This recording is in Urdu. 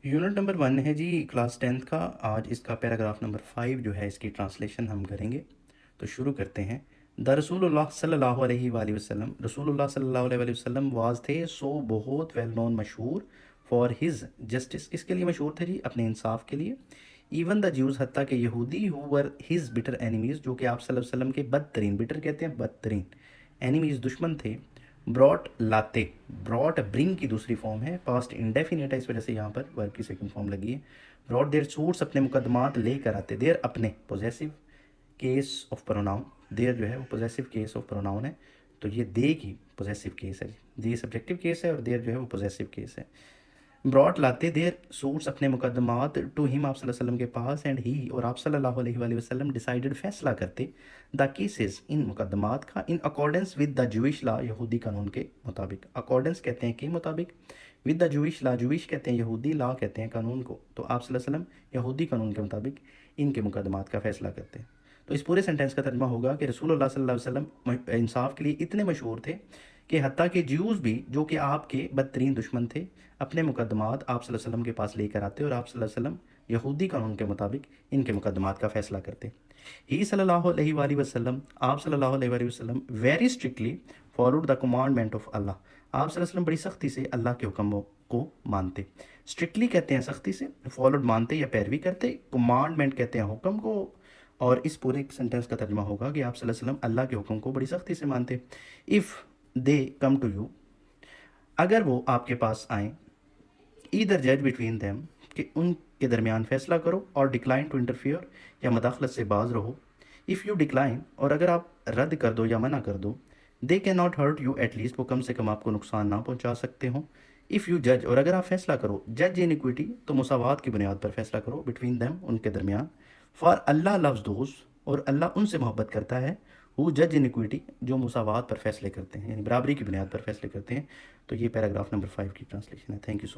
یونٹ نمبر 1 ہے جی کلاس 10 کا. آج اس کا پیراگراف نمبر 5 جو ہے اس کی ٹرانسلیشن ہم کریں گے. تو شروع کرتے ہیں. دا رسول اللہ صلی اللہ علیہ وآلہ وسلم, رسول اللہ صلی اللہ علیہ وآلہ وسلم واز تھے سو بہت ویل نون, مشہور, فار ہز جسٹس, کس کے لیے مشہور تھے جی؟ اپنے انصاف کے لیے. ایون دا جیوز, حتیٰ کہ یہودی, ہو ور ہز بٹر اینیمیز, جو کہ آپ صلی اللہ علیہ وسلم کے بدترین, بٹر کہتے ہیں بدترین, اینیمیز دشمن تھے. براٹ لاتے, براٹ برنگ کی دوسری فارم ہے, پاسٹ انڈیفینیٹ ہے, اس وجہ سے یہاں پر ورب کی سیکنڈ فارم لگی ہے. براٹ دیر سوٹس, اپنے مقدمات لے کر آتے, دیر اپنے, پوزیسو کیس آف پروناؤن, دیر جو ہے وہ پوزیسو کیس آف پروناؤن ہے, تو یہ دے کی پوزیسو کیس ہے, دی سبجیکٹیو کیس ہے اور دیر جو ہے وہ پوزیسو کیس ہے. براٹ لاتے دیر سوٹس, اپنے مقدمات, ٹو ہم, آپ صلی اللہ علیہ وسلم کے پاس, اینڈ ہی, اور آپ صلی اللہ علیہ وآلہ وسلم, ڈیسائیڈڈ, فیصلہ کرتے, دا کیسز, ان مقدمات کا, ان اکارڈنس ود دا جوش لا, یہودی قانون کے مطابق. اکارڈنس کہتے ہیں کے مطابق, ود دا جوش لا, جوش کہتے ہیں یہودی, لا کہتے ہیں قانون کو, تو آپ صلی اللہ علیہ وسلم یہودی قانون کے مطابق ان کے مقدمات کا فیصلہ کرتے ہیں. تو اس پورے سینٹینس کا ترجمہ ہوگا کہ رسول اللہ صلی اللہ علیہ وسلم انصاف کے لیے اتنے مشہور تھے کہ حتیٰ کہ جیوز بھی, جو کہ آپ کے بدترین دشمن تھے, اپنے مقدمات آپ صلی اللہ علیہ وسلم کے پاس لے کر آتے اور آپ صلی اللہ علیہ وسلم یہودی قانون کے مطابق ان کے مقدمات کا فیصلہ کرتے. ہی صلی اللہ علیہ وآلہ وسلم, آپ صلی اللہ علیہ وآلہ وسلم, very strictly followed the commandment of اللہ, آپ صلی اللہ علیہ وسلم بڑی سختی سے اللہ کے حکموں کو مانتے. اسٹرکٹلی کہتے ہیں سختی سے, فالوڈ مانتے یا پیروی کرتے, کمانڈمنٹ کہتے ہیں حکم کو, اور اس پورے سینٹینس کا ترجمہ ہوگا کہ آپ صلی اللہ علیہ وسلم اللہ کے حکم کو بڑی سختی سے مانتے. If they come to you, اگر وہ آپ کے پاس آئیں, ایدر جج بٹوین دیم, کہ ان کے درمیان فیصلہ کرو, اور ڈکلائن ٹو انٹرفیئر, یا مداخلت سے باز رہو. اف یو ڈکلائن, اور اگر آپ رد کر دو یا منع کر دو, they can not hurt you at least, وہ کم سے کم آپ کو نقصان نہ پہنچا سکتے ہوں. اف یو جج, اور اگر آپ فیصلہ کرو, جج ان ایکویٹی, تو مساوات کی بنیاد پر فیصلہ کرو, بٹوین دیم, ان کے درمیان. فار اللہ لفظ دوز, اور اللہ ان سے محبت کرتا ہے, وہ جج ان ایکویٹی, جو مساوات پر فیصلے کرتے ہیں, یعنی برابری کی بنیاد پر فیصلے کرتے ہیں. تو یہ پیراگراف نمبر 5 کی ٹرانسلیشن ہے. Thank you so